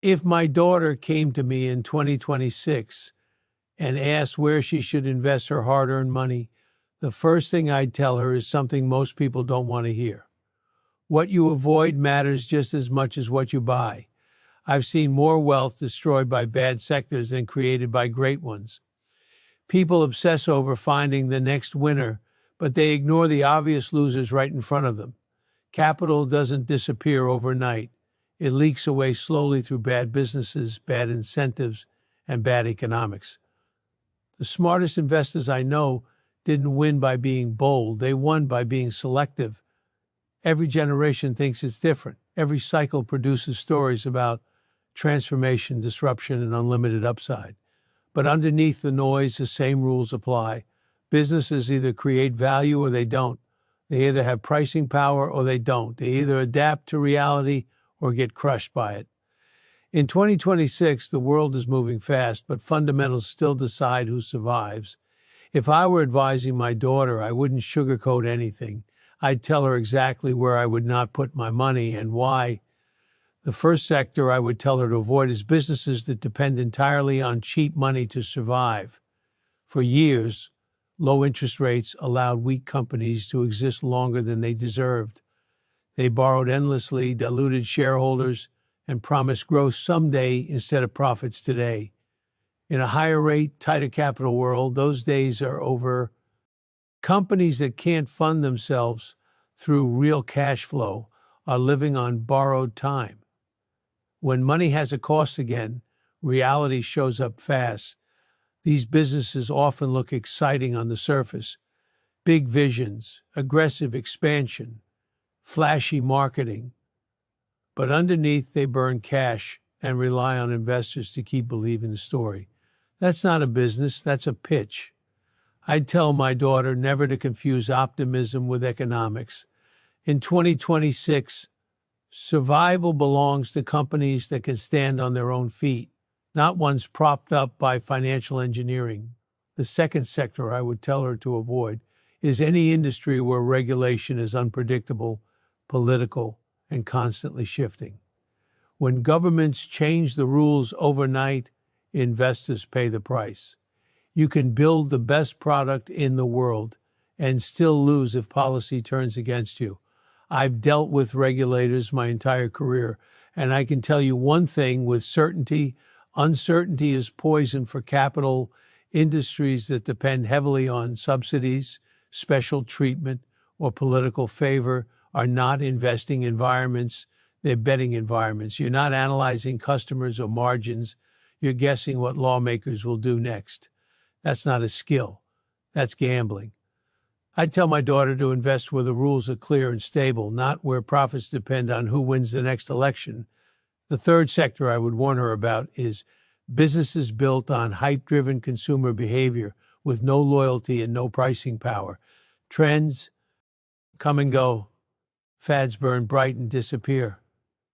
If my daughter came to me in 2026 and asked where she should invest her hard-earned money, the first thing I'd tell her is something most people don't want to hear. What you avoid matters just as much as what you buy. I've seen more wealth destroyed by bad sectors than created by great ones. People obsess over finding the next winner, but they ignore the obvious losers right in front of them. Capital doesn't disappear overnight. It leaks away slowly through bad businesses, bad incentives, and bad economics. The smartest investors I know didn't win by being bold. They won by being selective. Every generation thinks it's different. Every cycle produces stories about transformation, disruption, and unlimited upside. But underneath the noise, the same rules apply. Businesses either create value or they don't. They either have pricing power or they don't. They either adapt to reality or get crushed by it. In 2026, the world is moving fast, but fundamentals still decide who survives. If I were advising my daughter, I wouldn't sugarcoat anything. I'd tell her exactly where I would not put my money and why. The first sector I would tell her to avoid is businesses that depend entirely on cheap money to survive. For years, low interest rates allowed weak companies to exist longer than they deserved. They borrowed endlessly, diluted shareholders, and promised growth someday instead of profits today. In a higher rate, tighter capital world, those days are over. Companies that can't fund themselves through real cash flow are living on borrowed time. When money has a cost again, reality shows up fast. These businesses often look exciting on the surface. Big visions, aggressive expansion, flashy marketing. But underneath, they burn cash and rely on investors to keep believing the story. That's not a business, that's a pitch. I'd tell my daughter never to confuse optimism with economics. In 2026, survival belongs to companies that can stand on their own feet, not ones propped up by financial engineering. The second sector I would tell her to avoid is any industry where regulation is unpredictable, political, and constantly shifting. When governments change the rules overnight, investors pay the price. You can build the best product in the world and still lose if policy turns against you. I've dealt with regulators my entire career, and I can tell you one thing with certainty: uncertainty is poison for capital. Industries that depend heavily on subsidies, special treatment, or political favor are not investing environments, they're betting environments. You're not analyzing customers or margins, you're guessing what lawmakers will do next. That's not a skill, that's gambling. I'd tell my daughter to invest where the rules are clear and stable, not where profits depend on who wins the next election. The third sector I would warn her about is businesses built on hype-driven consumer behavior with no loyalty and no pricing power. Trends come and go. Fads burn bright and disappear.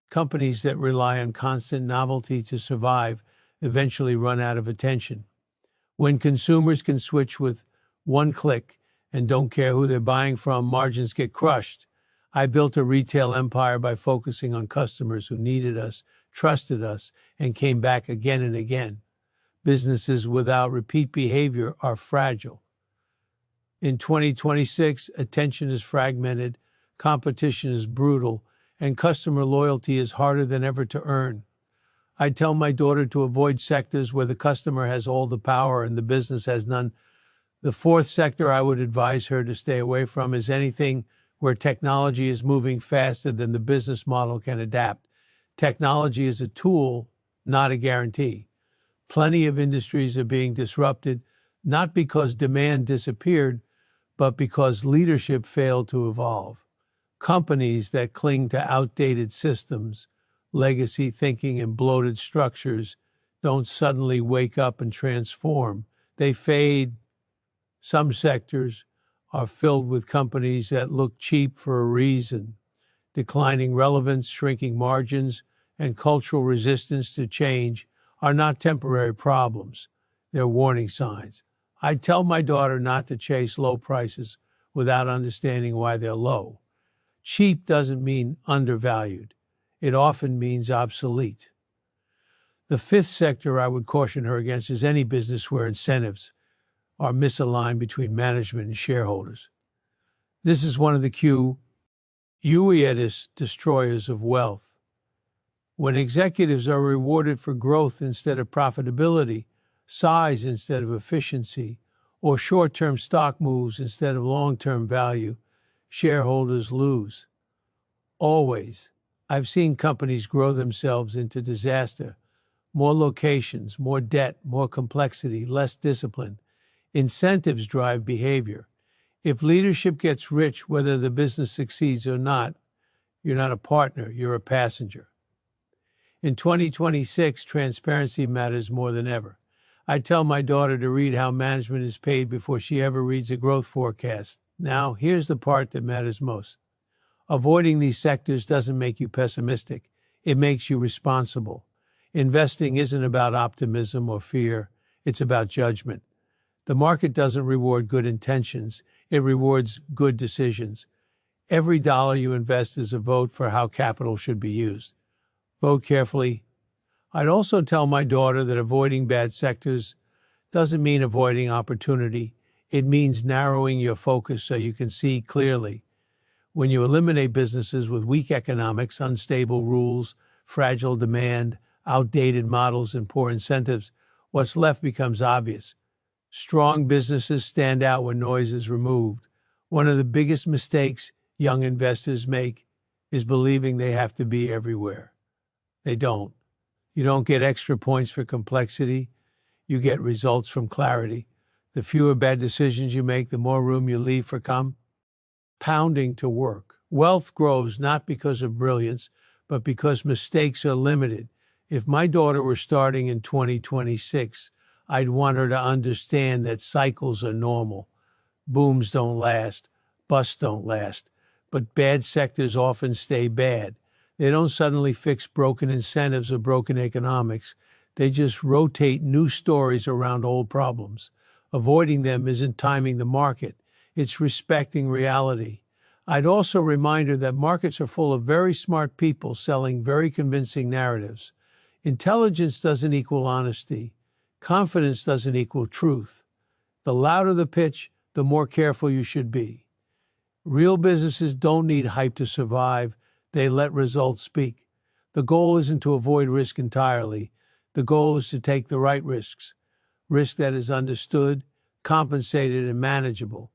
Companies that rely on constant novelty to survive eventually run out of attention. When consumers can switch with one click and don't care who they're buying from, margins get crushed. I built a retail empire by focusing on customers who needed us, trusted us, and came back again and again. Businesses without repeat behavior are fragile. In 2026, attention is fragmented, competition is brutal, and customer loyalty is harder than ever to earn. I tell my daughter to avoid sectors where the customer has all the power and the business has none. The fourth sector I would advise her to stay away from is anything where technology is moving faster than the business model can adapt. Technology is a tool, not a guarantee. Plenty of industries are being disrupted, not because demand disappeared, but because leadership failed to evolve. Companies that cling to outdated systems, legacy thinking, and bloated structures don't suddenly wake up and transform. They fade. Some sectors are filled with companies that look cheap for a reason. Declining relevance, shrinking margins, and cultural resistance to change are not temporary problems. They're warning signs. I tell my daughter not to chase low prices without understanding why they're low. Cheap doesn't mean undervalued. It often means obsolete. The fifth sector I would caution her against is any business where incentives are misaligned between management and shareholders. This is one of the Uiatis destroyers of wealth. When executives are rewarded for growth instead of profitability, size instead of efficiency, or short-term stock moves instead of long-term value, shareholders lose. Always. I've seen companies grow themselves into disaster. More locations, more debt, more complexity, less discipline. Incentives drive behavior. If leadership gets rich, whether the business succeeds or not, you're not a partner, you're a passenger. In 2026, transparency matters more than ever. I tell my daughter to read how management is paid before she ever reads a growth forecast. Now, here's the part that matters most. Avoiding these sectors doesn't make you pessimistic. It makes you responsible. Investing isn't about optimism or fear. It's about judgment. The market doesn't reward good intentions. It rewards good decisions. Every dollar you invest is a vote for how capital should be used. Vote carefully. I'd also tell my daughter that avoiding bad sectors doesn't mean avoiding opportunity. It means narrowing your focus so you can see clearly. When you eliminate businesses with weak economics, unstable rules, fragile demand, outdated models, and poor incentives, what's left becomes obvious. Strong businesses stand out when noise is removed. One of the biggest mistakes young investors make is believing they have to be everywhere. They don't. You don't get extra points for complexity. You get results from clarity. The fewer bad decisions you make, the more room you leave for compounding to work. Wealth grows not because of brilliance, but because mistakes are limited. If my daughter were starting in 2026, I'd want her to understand that cycles are normal. Booms don't last. Busts don't last. But bad sectors often stay bad. They don't suddenly fix broken incentives or broken economics. They just rotate new stories around old problems. Avoiding them isn't timing the market. It's respecting reality. I'd also remind her that markets are full of very smart people selling very convincing narratives. Intelligence doesn't equal honesty. Confidence doesn't equal truth. The louder the pitch, the more careful you should be. Real businesses don't need hype to survive. They let results speak. The goal isn't to avoid risk entirely. The goal is to take the right risks. Risk that is understood, compensated, and manageable.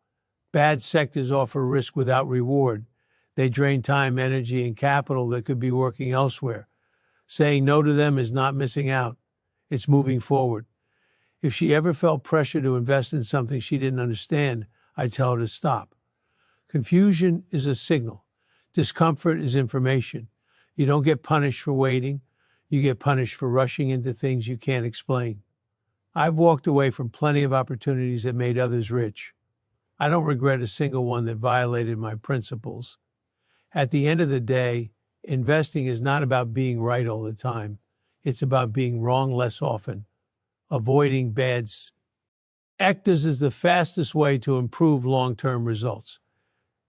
Bad sectors offer risk without reward. They drain time, energy, and capital that could be working elsewhere. Saying no to them is not missing out. It's moving forward. If she ever felt pressure to invest in something she didn't understand, I'd tell her to stop. Confusion is a signal. Discomfort is information. You don't get punished for waiting. You get punished for rushing into things you can't explain. I've walked away from plenty of opportunities that made others rich. I don't regret a single one that violated my principles. At the end of the day, investing is not about being right all the time. It's about being wrong less often, avoiding bad sectors is the fastest way to improve long-term results.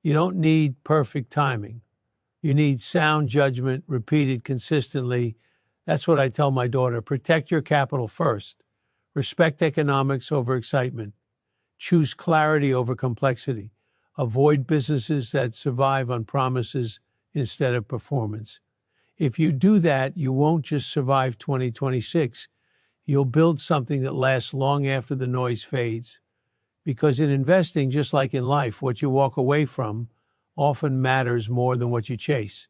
You don't need perfect timing. You need sound judgment repeated consistently. That's what I tell my daughter. Protect your capital first. Respect economics over excitement. Choose clarity over complexity. Avoid businesses that survive on promises instead of performance. If you do that, you won't just survive 2026. You'll build something that lasts long after the noise fades. Because in investing, just like in life, what you walk away from often matters more than what you chase.